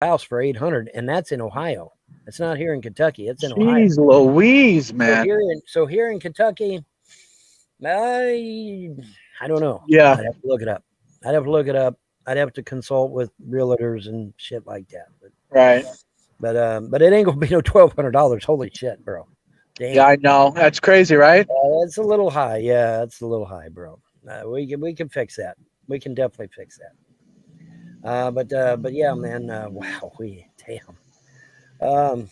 house for 800, and that's in Ohio. It's not here in Kentucky. It's in Ohio. Jeez Louise, So man. here in Kentucky, I don't know. Yeah, I'd have to look it up. I'd have to look it up. I'd have to consult with realtors and shit like that. right. But it ain't gonna be no $1,200. Holy shit, bro! Yeah, Damn, I know. That's crazy, right? that's a little high. Yeah, that's a little high, bro. We can fix that. We can definitely fix that. But yeah, man. Wow, we damn. Um,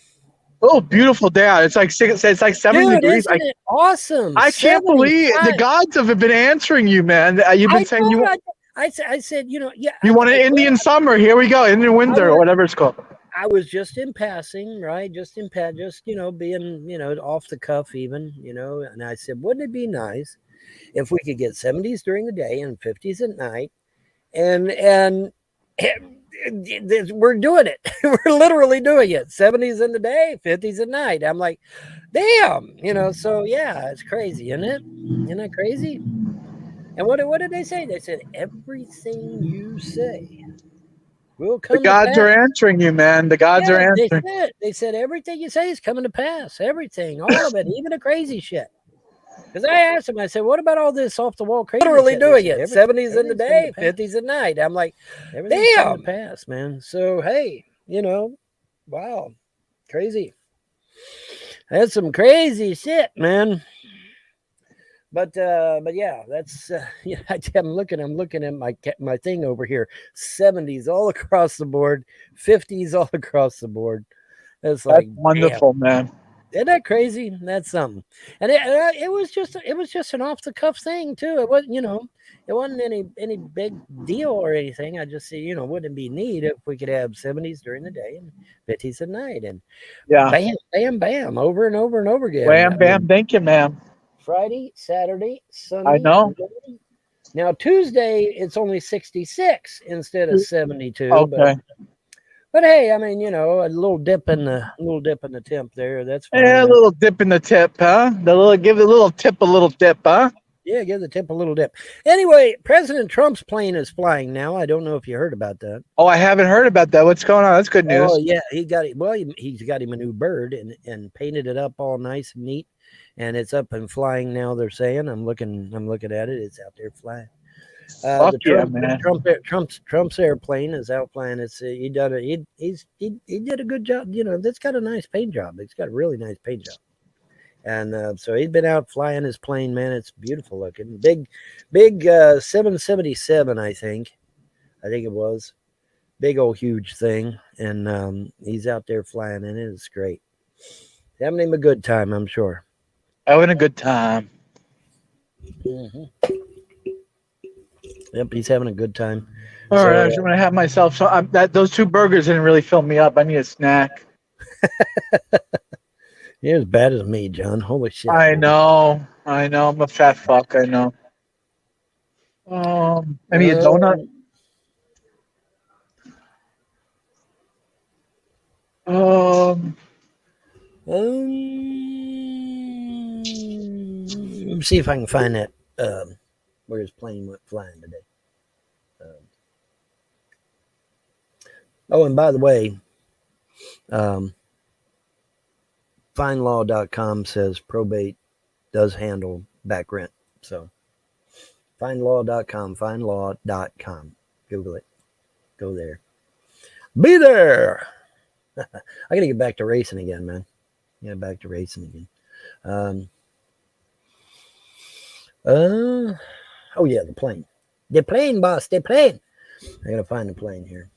Oh, beautiful day out. It's like 70 dude, degrees. isn't it awesome? I can't believe the 75. gods have been answering you, man. You've been I saying told I said, yeah, you want an Indian summer. Here we go, Indian I winter, or was whatever it's called. I was just in passing, right? Just being off the cuff, even And I said, wouldn't it be nice if we could get 70s during the day and 50s at night, and we're doing it. We're literally doing it. 70s in the day, 50s at night. I'm like, damn, So yeah, it's crazy, isn't it? Isn't that crazy? And what did they say? They said everything you say will The come to gods are pass. answering you, man. The gods are Yeah, answering. they said everything you say is coming to pass. Everything, all of it, even the crazy shit. Because I asked him, I said, "What about all this off the wall crazy?" Literally doing it. 70s in the day, 50s at night. I'm like, damn, pass, man. So hey, wow, crazy. That's some crazy shit, man. But yeah, that's yeah. I'm looking at my thing over here. 70s all across the board, 50s all across the board. It's That's like, damn, wonderful, man. isn't that crazy? That's something. And it was just an off the cuff thing too. It wasn't it wasn't any big deal or anything. I just said wouldn't it be neat if we could have 70s during the day and 50s at night, and Yeah. bam, bam, bam, over and over and over again. Wham, bam, thank you, ma'am. Friday, Saturday, I Sunday. know. Now Tuesday it's only 66 instead of 72, Okay. but hey, I mean, a little dip in the temp there. That's Yeah, a fine. little dip in the tip, huh? Give the little tip a little dip, huh? Yeah, give the tip a little dip. Anyway, President Trump's plane is flying now. I don't know if you heard about that. Oh, I haven't heard about that. What's going on? That's good Oh news. yeah, he got it. Well, he's got him a new bird and painted it up all nice and neat, and it's up and flying now. They're saying I'm looking at it. It's out there flying. Fuck The yeah, man. Trump's airplane is out flying. It's he done it. He did a good job. That's got a nice paint job. It's got a really nice paint job. And so he's been out flying his plane, man. It's beautiful looking. Big 777, I think. I think it was. Big old huge thing. And he's out there flying and it's great. Having him a good time, I'm sure. Having a good time. Mm-hmm. Yep, he's having a good time. All So right, I'm gonna have myself. So those two burgers didn't really fill me up. I need a snack. you're as bad as me, John. Holy shit. I know. I'm a fat fuck. I know. Maybe a donut. Um, Um, let me see if I can find that. Where his plane went flying today. Um, oh, and by the way, um, FindLaw.com says probate does handle back rent. So, FindLaw.com, FindLaw.com. Google it. Go there. Be there. I got to get back to racing again, man. Get back to racing again. Oh yeah, the plane. The plane, boss. The plane. I gotta find the plane here.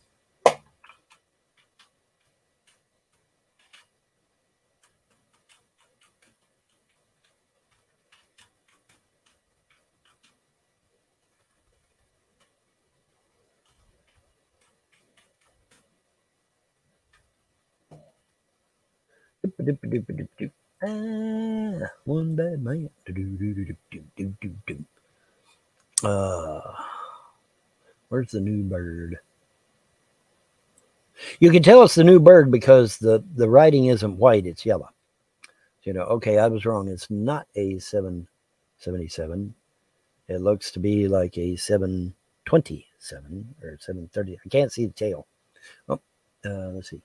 One bad man. Uh, where's the new bird? You can tell it's the new bird because the writing isn't white; it's yellow. Okay, I was wrong. It's not a 777. It looks to be like a 727 or 730. I can't see the tail. Oh, Let's see.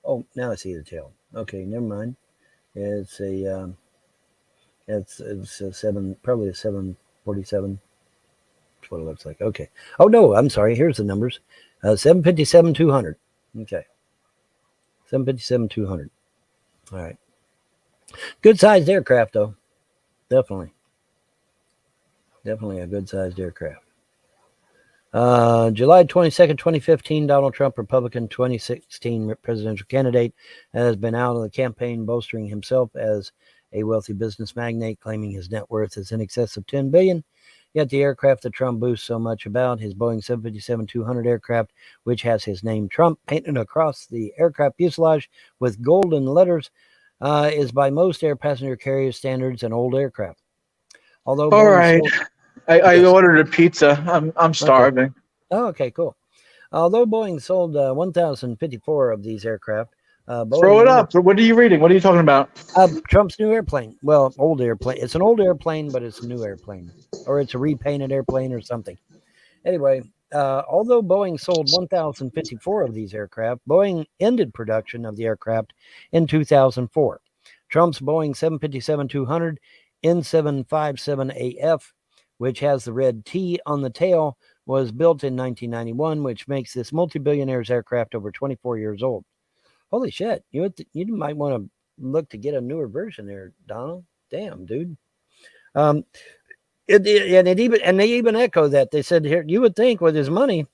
Oh, now I see the tail. Okay, never mind. It's it's a seven, probably a 747. That's what it looks like. Okay. Oh no, I'm sorry. Here's the numbers. 757 200. Okay. 757 200. All right. Good sized aircraft though. Definitely. Definitely a good sized aircraft. July 22nd, 2015, Donald Trump, Republican 2016 presidential candidate, has been out on the campaign bolstering himself as a wealthy business magnate, claiming his net worth is in excess of $10 billion. Yet the aircraft that Trump boasts so much about, his Boeing 757-200 aircraft, which has his name Trump painted across the aircraft fuselage with golden letters, is by most air passenger carrier standards an old aircraft. Although All Boeing right. sold, I yes, ordered a pizza. I'm okay. starving. Oh, okay, cool. Although Boeing sold 1,054 of these aircraft, Throw Boeing it ended up. What are you reading? What are you talking about? Trump's new airplane. Well, old airplane. It's an old airplane, but it's a new airplane, or it's a repainted airplane or something. Anyway, although Boeing sold 1,054 of these aircraft, Boeing ended production of the aircraft in 2004. Trump's Boeing 757-200 N757AF, which has the red T on the tail, was built in 1991, which makes this multi-billionaire's aircraft over 24 years old. Holy shit! You might want to look to get a newer version there, Donald. Damn, dude. Um, and they even echo that. They said here, you would think with his money,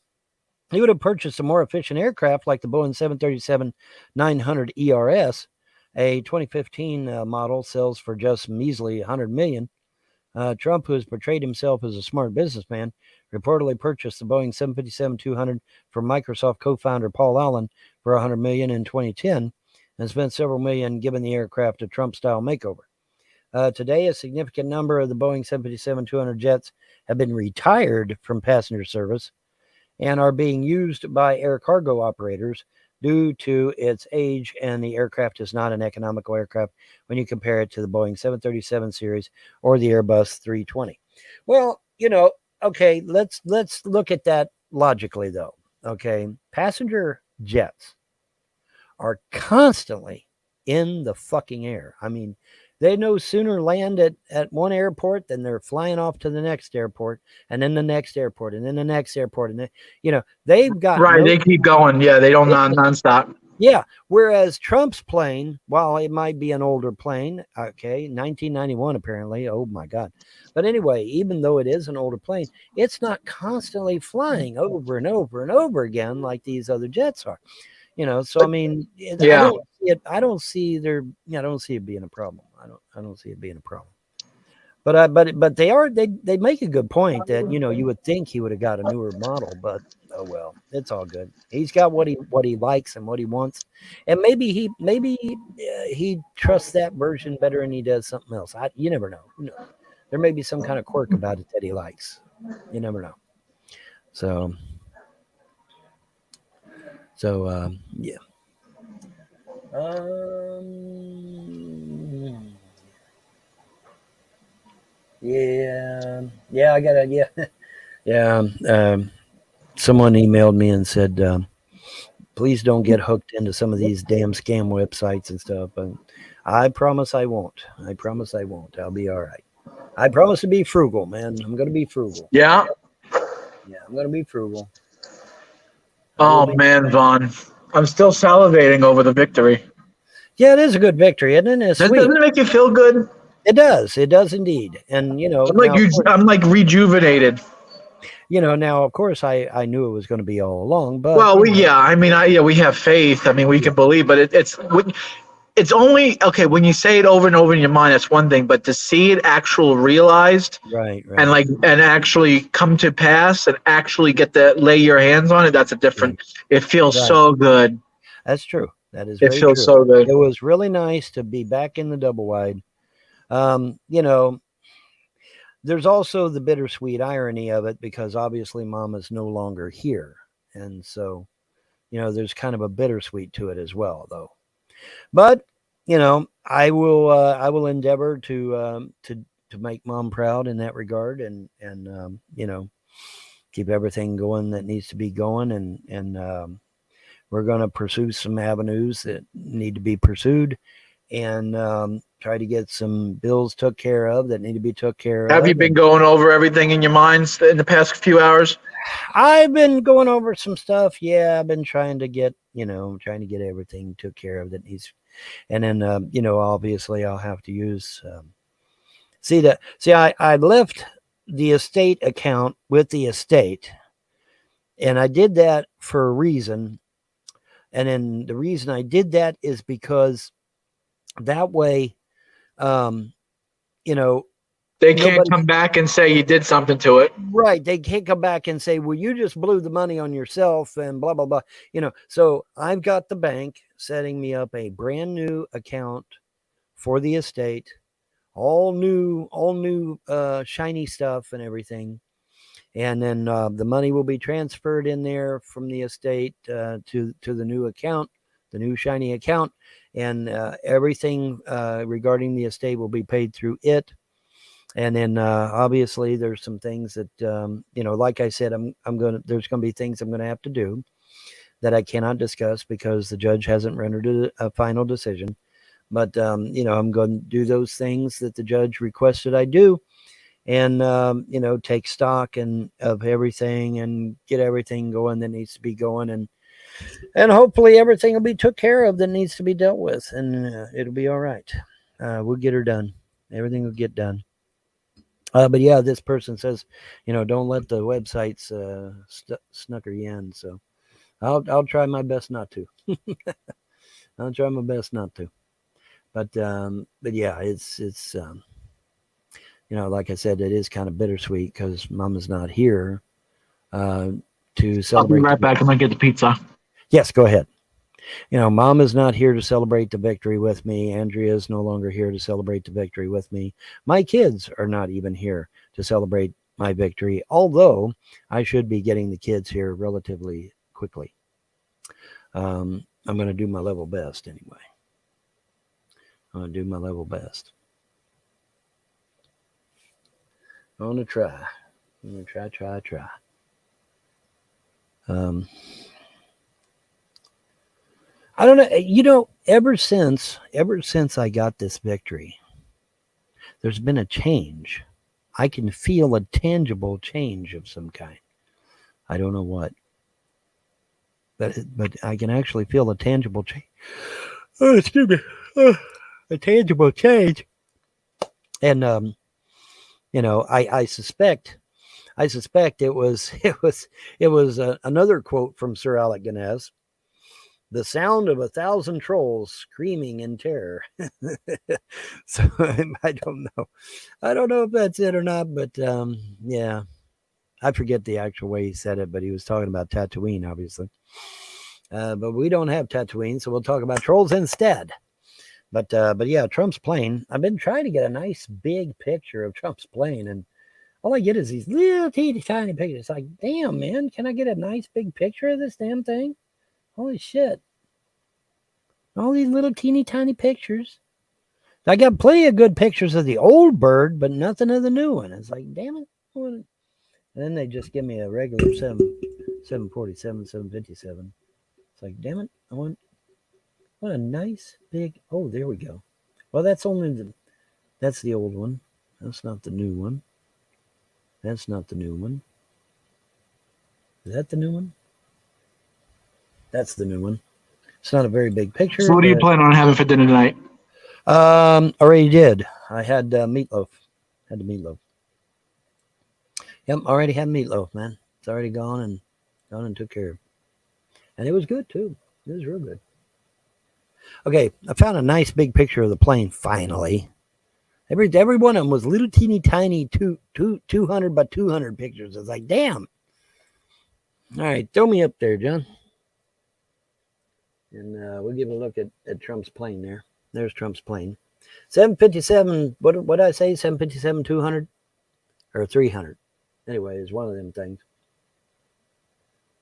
he would have purchased a more efficient aircraft like the Boeing 737-900 ERS. A 2015 model sells for just measly 100 million. Trump, who has portrayed himself as a smart businessman, reportedly purchased the Boeing 757-200 from Microsoft co-founder Paul Allen for 100 million in 2010 and spent several million giving the aircraft a Trump-style makeover. Today, a significant number of the Boeing 757-200 jets have been retired from passenger service and are being used by air cargo operators due to its age, and the aircraft is not an economical aircraft when you compare it to the Boeing 737 series or the Airbus 320. Well, okay, let's look at that logically though. Okay, passenger jets are constantly in the fucking air. I mean, they no sooner land at one airport than they're flying off to the next airport and then the next airport and then the next airport. And then, they've got Right. no, They keep going. Yeah. They don't they just, nonstop. yeah. Whereas Trump's plane, while it might be an older plane, okay, 1991 apparently, oh my God. But anyway, even though it is an older plane, it's not constantly flying over and over and over again like these other jets are. So I mean, I Yeah. don't see it. I don't see I don't see it being a problem. I don't see it being a problem. But they make a good point that you would think he would have got a newer model, but oh well, it's all good. He's got what he likes and what he wants, and maybe he trusts that version better than he does something else. You never know. Who knows? There may be some kind of quirk about it that he likes. You never know. So yeah. Yeah, yeah, I got yeah, yeah. Someone emailed me and said, please don't get hooked into some of these damn scam websites and stuff. And I promise I won't. I promise I won't. I'll be all right. I promise to be frugal, man. I'm going to be frugal. Yeah. Yeah, I'm going to be frugal. I will Oh be. man, Vaughn. I'm still salivating over the victory. Yeah, it is a good victory, isn't it? It's sweet. Doesn't it make you feel good? It does. It does indeed. And now of course, I'm like rejuvenated. now of course I knew it was going to be all along, but Well, yeah. I mean, we have faith. I mean, we yeah, can believe, but it's only okay when you say it over and over in your mind. That's one thing, but to see it actual realized right, and right, actually come to pass and actually get to lay your hands on it, that's a right, different. It feels right. so good. That's true. That is It very feels true. so good. It was really nice to be back in the double wide. Um, you know, there's also the bittersweet irony of it because obviously Mama's no longer here, and so there's kind of a bittersweet to it as well, though. But I will endeavor to make Mom proud in that regard, and keep everything going that needs to be going, and we're going to pursue some avenues that need to be pursued, and try to get some bills took care of that need to be took care Have of. you been And going over everything in your minds in the past few hours? I've been going over some stuff. Yeah, I've been trying to get, trying to get everything took care of that needs. And then, obviously I'll have to use, I left the estate account with the estate, and I did that for a reason. And then the reason I did that is because that way, um, They can't nobody, come back and say you did something to it. right, they can't come back and say, well, you just blew the money on yourself and blah, blah, blah. So I've got the bank setting me up a brand new account for the estate, all new, shiny stuff and everything. And then the money will be transferred in there from the estate to the new account, the new shiny account, and everything regarding the estate will be paid through it. And then obviously there's some things that like I said, there's going to be things I'm going to have to do that I cannot discuss because the judge hasn't rendered a final decision. But I'm going to do those things that the judge requested I do, and take stock of everything and get everything going that needs to be going, and hopefully everything will be took care of that needs to be dealt with, and it'll be all right. We'll get her done. Everything will get done. But yeah, this person says, don't let the websites snooker you in. So I'll try my best not to. I'll try my best not to. But yeah, it's like I said, it is kind of bittersweet because Mama's not here to celebrate. I'll be right back. I'm gonna get the pizza. Yes, go ahead. Mom is not here to celebrate the victory with me. Andrea is no longer here to celebrate the victory with me. My kids are not even here to celebrate my victory, although I should be getting the kids here relatively quickly. I'm going to do my level best anyway. I'm going to do my level best. I'm going to try. I'm going to try. I don't know. Ever since I got this victory, there's been a change. I can feel a tangible change of some kind. I don't know what, but I can actually feel a tangible change. Oh, excuse me, a tangible change. And I suspect it was another quote from Sir Alec Guinness. The sound of 1,000 trolls screaming in terror. So I don't know. I don't know if that's it or not, but yeah. I forget the actual way he said it, but he was talking about Tatooine, obviously. But we don't have Tatooine, so we'll talk about trolls instead. But yeah, Trump's plane. I've been trying to get a nice big picture of Trump's plane, and all I get is these little teeny tiny pictures. It's like, damn, man, can I get a nice big picture of this damn thing? Holy shit. All these little teeny tiny pictures. I got plenty of good pictures of the old bird, but nothing of the new one. It's like, damn it. And then they just give me a regular 747, 757. It's like, damn it. What a nice big, oh, there we go. Well, that's the old one. That's not the new one. That's not the new one. Is that the new one? That's the new one. It's not a very big picture. So what do you plan on having for dinner tonight? Already did. I had meatloaf. Had the meatloaf. Yep, already had meatloaf, man. It's already gone and took care of. And it was good too. It was real good. Okay, I found a nice big picture of the plane finally. Every one of them was little teeny tiny 200 by 200 pictures. It's like, damn. All right, throw me up there, John. And we'll give a look at Trump's plane there. There's Trump's plane. 757, what did I say? 757, 200? Or 300. Anyway, it's one of them things.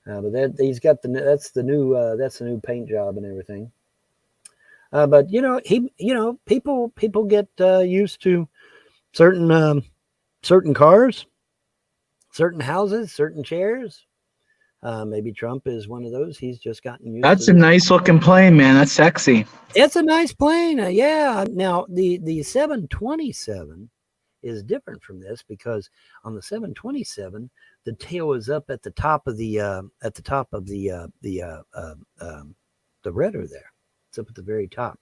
But he's got that's the new paint job and everything. But people get used to certain cars, certain houses, certain chairs. Maybe Trump is one of those. He's just gotten used That's to a this. nice looking plane, man. That's sexy. It's a nice plane. Yeah. Now the 727 is different from this because on the 727 the tail is up at the top of the rudder there. It's up at the very top.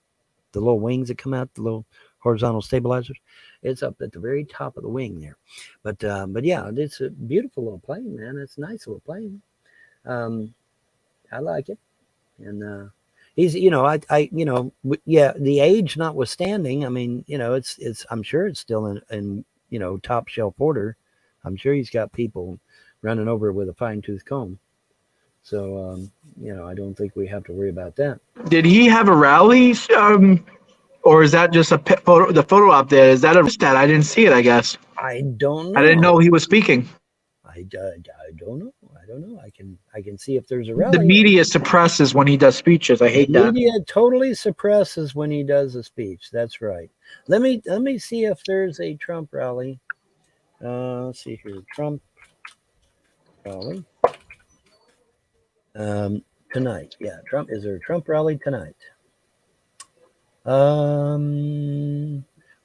The little wings that come out, the little horizontal stabilizers, it's up at the very top of the wing there. But yeah, it's a beautiful little plane, man. It's a nice little plane. I like it. And he's, yeah, the age notwithstanding, I mean, it's I'm sure it's still in top shelf order. I'm sure he's got people running over with a fine-tooth comb. So I don't think we have to worry about that. Did he have a rally? Or is that just a photo? The photo op there, is that a stat? I didn't see it, I guess. I don't know. I didn't know he was speaking. I don't know. I don't know. I can see if there's a rally. The media suppresses when he does speeches. I hate that. The media totally suppresses when he does a speech. That's right. Let me see if there's a Trump rally. Let's see here. Trump rally. Tonight. Yeah, Trump. Is there a Trump rally tonight?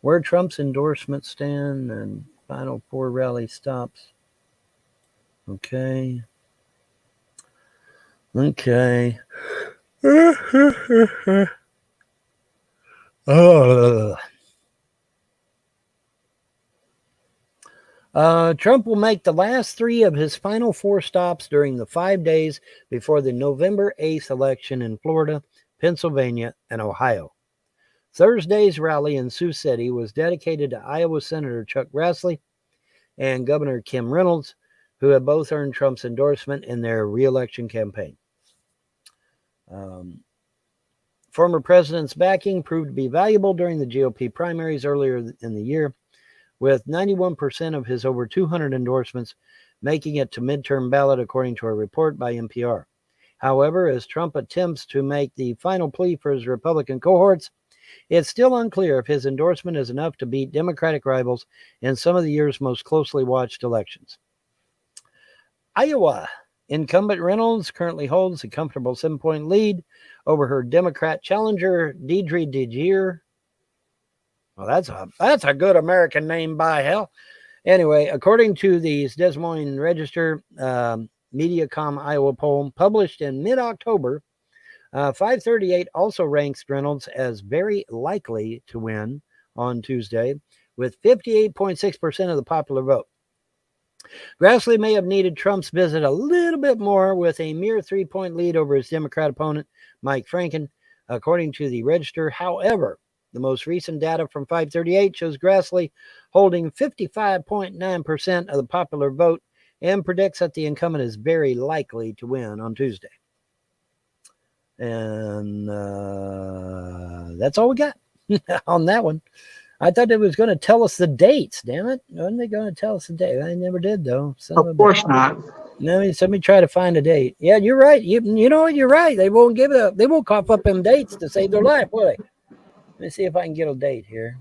Where Trump's endorsements stand and final four rally stops. Okay. Trump will make the last three of his final four stops during the 5 days before the November 8th election in Florida, Pennsylvania, and Ohio. Thursday's rally in Sioux City was dedicated to Iowa Senator Chuck Grassley and Governor Kim Reynolds, who have both earned Trump's endorsement in their re-election campaign. Former president's backing proved to be valuable during the GOP primaries earlier in the year, with 91% of his over 200 endorsements making it to midterm ballot, according to a report by NPR. However, as Trump attempts to make the final plea for his Republican cohorts, it's still unclear if his endorsement is enough to beat Democratic rivals in some of the year's most closely watched elections. Iowa incumbent Reynolds currently holds a comfortable 7-point lead over her Democrat challenger, Deidre DeGear. Well, that's a good American name, by hell. Anyway, according to the Des Moines Register Mediacom Iowa poll published in mid-October, 538 also ranks Reynolds as very likely to win on Tuesday, with 58.6% of the popular vote. Grassley may have needed Trump's visit a little bit more, with a mere 3-point lead over his Democrat opponent, Mike Franken, according to the Register. However, the most recent data from 538 shows Grassley holding 55.9% of the popular vote and predicts that the incumbent is very likely to win on Tuesday. And that's all we got on that one. I thought it was going to tell us the dates. Damn it. Wasn't they going to tell us the date? I never did, though. Of course not. Let me try to find a date. Yeah, you're right. You know what? You're right. They won't they won't cough up them dates to save their life, will they? Let me see if I can get a date here.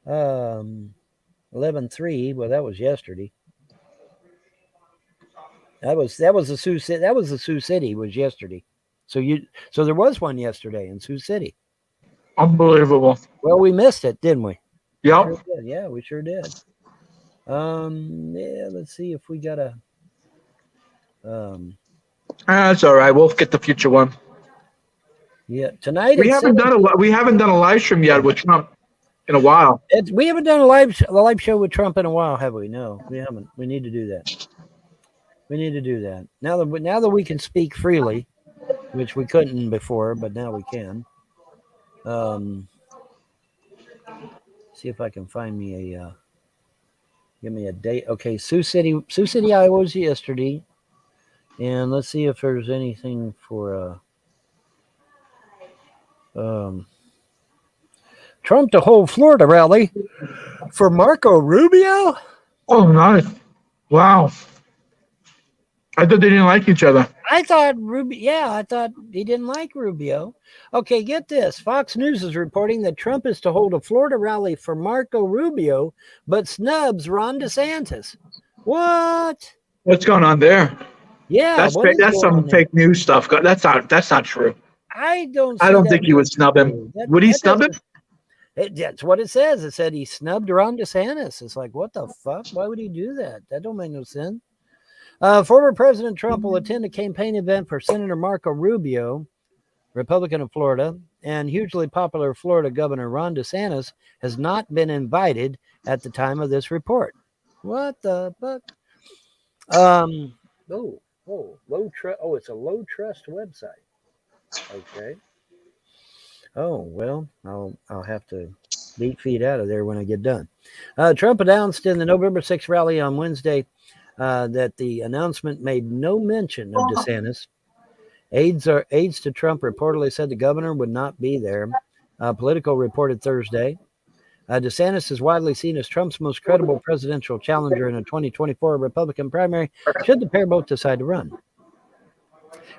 11/3. Well, that was yesterday. That was the Sioux City. That was the Sioux City. Was yesterday. So there was one yesterday in Sioux City. Unbelievable. Well, we missed it, didn't we? Yep. We sure did. Yeah, we sure did. Yeah, let's see if we got a. That's all right. We'll get the future one. Yeah, tonight we haven't done a live stream yet with Trump in a while. We haven't done a live show with Trump in a while, have we? No, we haven't. We need to do that. Now that we can speak freely, which we couldn't before, but now we can. See if I can find me give me a date. Okay, Sioux City, Iowa was yesterday, and let's see if there's anything for Trump to hold Florida rally for Marco Rubio. Oh, nice! Wow. I thought they didn't like each other. I thought he didn't like Rubio. Okay, get this. Fox News is reporting that Trump is to hold a Florida rally for Marco Rubio, but snubs Ron DeSantis. What? What's going on there? Yeah, what is That's going on some there? fake news stuff. That's not true. I don't I see don't that think he would being snub him. true. That Would he that snub him? doesn't. That's what it says. It said he snubbed Ron DeSantis. It's like, what the fuck? Why would he do that? That don't make no sense. Former President Trump will attend a campaign event for Senator Marco Rubio, Republican of Florida, and hugely popular Florida Governor Ron DeSantis has not been invited at the time of this report. What the fuck? Low trust. Oh, it's a low trust website. Okay. Oh well, I'll have to beat feet out of there when I get done. Trump announced in the November 6th rally on Wednesday that the announcement made no mention of DeSantis. Aides to Trump reportedly said the governor would not be there. Politico reported Thursday. DeSantis is widely seen as Trump's most credible presidential challenger in a 2024 Republican primary, should the pair both decide to run.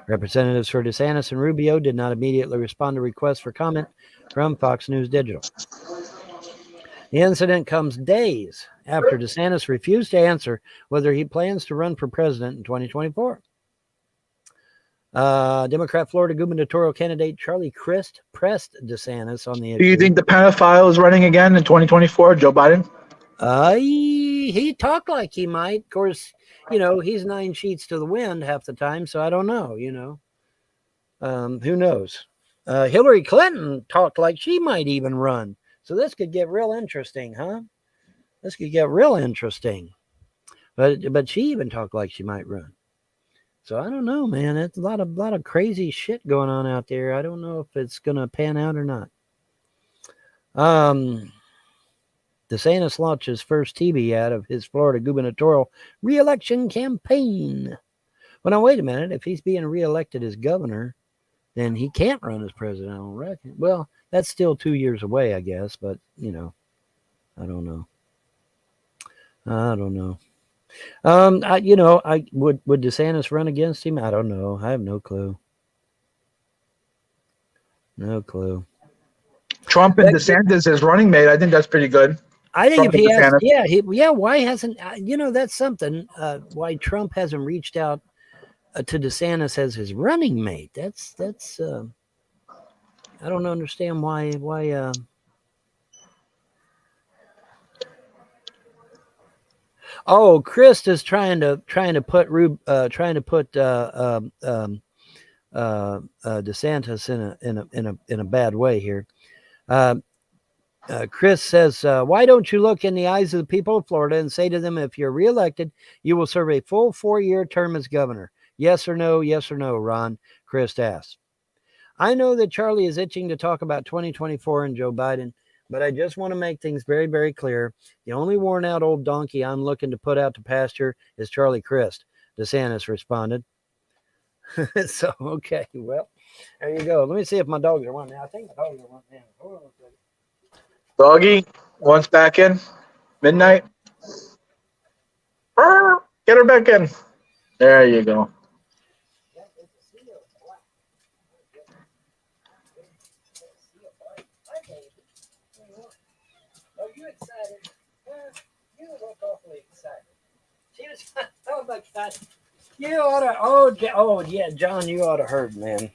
Representatives for DeSantis and Rubio did not immediately respond to requests for comment from Fox News Digital. The incident comes days after DeSantis refused to answer whether he plans to run for president in 2024. Democrat Florida gubernatorial candidate Charlie Crist pressed DeSantis on the issue. Do you think the pedophile is running again in 2024, Joe Biden? He talked like he might. Of course, he's 9 sheets to the wind half the time, so I don't know, who knows? Hillary Clinton talked like she might even run. So this could get real interesting, huh? This could get real interesting. But she even talked like she might run. So I don't know, man. It's a lot of crazy shit going on out there. I don't know if it's gonna pan out or not. DeSantis launched his first TV ad of his Florida gubernatorial re-election campaign. Well, now wait a minute. If he's being re-elected as governor, then he can't run as president, I don't reckon. Well, that's still 2 years away, I guess. But I don't know. Would DeSantis run against him? I don't know. I have no clue. No clue. Trump and DeSantis as running mate. I think that's pretty good. I think Trump if he has, DeSantis. why hasn't that's something? Why Trump hasn't reached out to DeSantis as his running mate? That's I don't understand why. Oh, Chris is trying to put DeSantis in a bad way here. Chris says, why don't you look in the eyes of the people of Florida and say to them, if you're reelected, you will serve a full 4-year term as governor? Yes or no, Ron? Chris asks. I know that Charlie is itching to talk about 2024 and Joe Biden, but I just want to make things very, very clear. The only worn out old donkey I'm looking to put out to pasture is Charlie Crist, DeSantis responded. So, okay, well, there you go. Let me see if my dogs are running now. I think my dogs are running now. Hold on a second. Doggy, once back in. Midnight. Get her back in. There you go. Are you excited? You look awfully excited. She was, oh my God. You ought to, oh yeah, John, you ought to heard, man.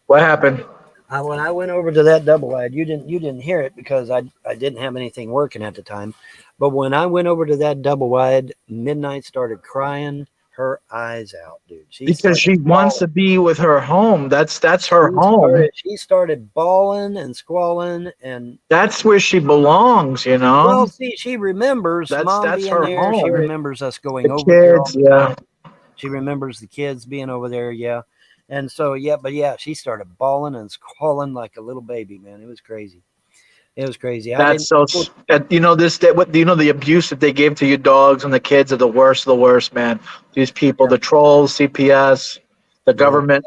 What happened? When I went over to that double wide, you didn't hear it because I didn't have anything working at the time. But when I went over to that double wide, Midnight started crying her eyes out, dude. Because she wants to be with her home. That's her home. She started bawling and squalling, and that's where she belongs, Well, see, she remembers Mom being her there. home. She remembers us going over there. Kids, yeah. She remembers the kids being over there, yeah. And so, she started bawling and squalling like a little baby, man. It was crazy. It was crazy. That's so. The abuse that they gave to your dogs and the kids are the worst, man. These people, the trolls, CPS, the government.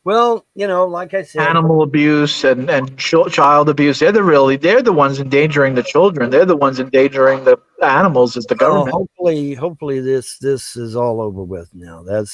Well, like I said, animal abuse and child abuse. They're the ones endangering the children. They're the ones endangering the animals. Is the government. Hopefully, this is all over with now. That's